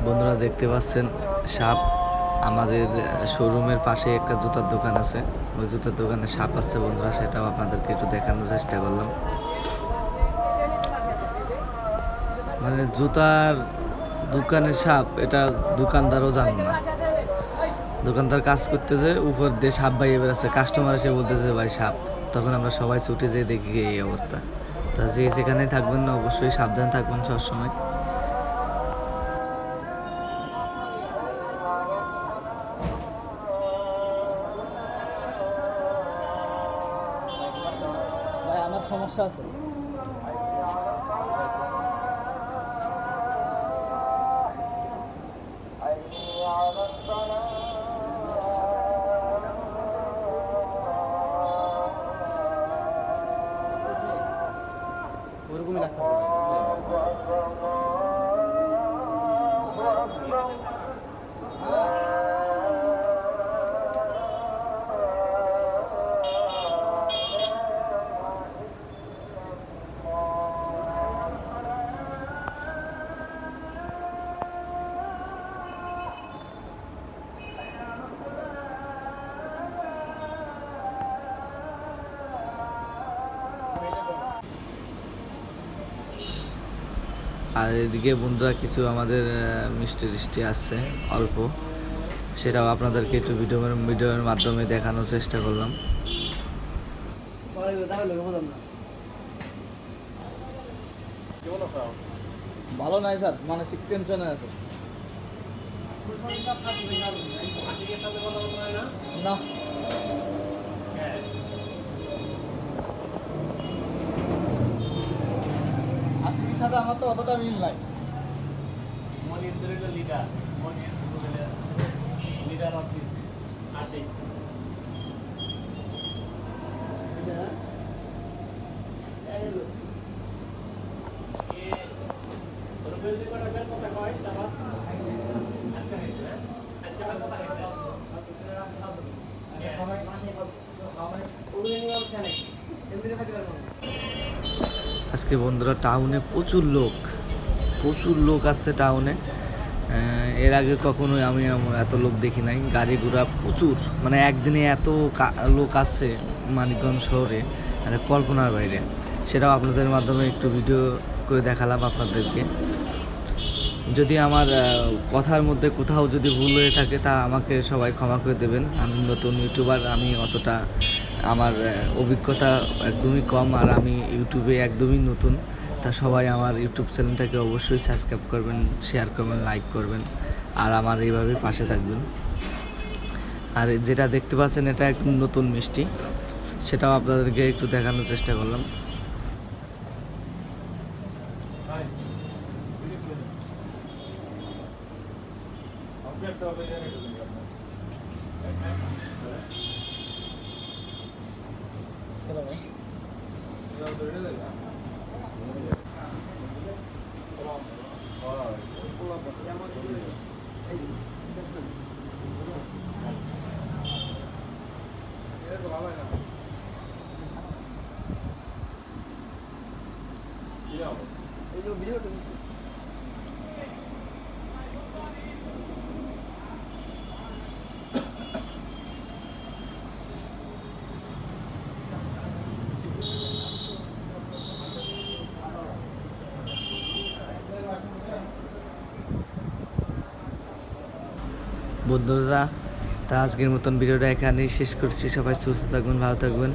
বন্ধুরা দেখতে পাচ্ছেন সাপ। আমাদের শোরুমের পাশে একটা জুতার দোকান আছে, ওই জুতার দোকানে সাপ আছে বন্ধুরা, সেটাও আপনাদেরকে একটু দেখানোর চেষ্টা করলাম। মানে জুতার দোকানে সাপ, এটা দোকানদারও জানে না। দোকানদার কাজ করতেছে, উপর দিয়ে সাপ বাইয়ে বেড়াচ্ছে, কাস্টমার এসে বলতেছে ভাই সাপ, তখন আমরা সবাই ছুটে যেয়ে দেখি এই অবস্থা। তা যে যেখানেই থাকবেন না অবশ্যই সাবধান থাকবেন সবসময়। ভাই আমার সমস্যা আছে। ওরকমই রাখতে আর এদিকে বন্ধুরা কিছু আমাদের মিষ্টি টিষ্টি আসছে অল্প, সেটাও আপনাদেরকে একটু ভিডিওর মাধ্যমে দেখানোর চেষ্টা করলাম। ভালো নাই স্যার, মানসিক টেনশনে আছে। না আশিকের সাথে আমার তো অতটা মিল নাই। লিডার অফ দিস আশিক আজকে বন্ধুরা টাউনে প্রচুর লোক আসছে টাউনে। এর আগে কখনোই আমি এত লোক দেখি নাই, গাড়ি ঘোড়া প্রচুর, মানে একদিনে এত লোক আসছে মানিকগঞ্জ শহরে, মানে কল্পনার বাইরে। সেটাও আপনাদের মাধ্যমে একটু ভিডিও করে দেখালাম আপনাদেরকে। যদি আমার কথার মধ্যে কোথাও যদি ভুল হয়ে থাকে তা আমাকে সবাই ক্ষমা করে দেবেন। আমি নতুন ইউটিউবার, আমি অতটা আমার অভিজ্ঞতা একদমই কম, আর আমি ইউটিউবে একদমই নতুন। তা সবাই আমার ইউটিউব চ্যানেলটাকে অবশ্যই সাবস্ক্রাইব করবেন, শেয়ার করবেন, লাইক করবেন, আর আমার এইভাবে পাশে থাকবেন। আর যেটা দেখতে পাচ্ছেন এটা একদম নতুন মিষ্টি, সেটাও আপনাদেরকে একটু দেখানোর চেষ্টা করলাম। বন্ধুরা, তা আজকের মতন ভিডিওটা এখানেই শেষ করছি। সবাই সুস্থ থাকবেন, ভালো থাকবেন।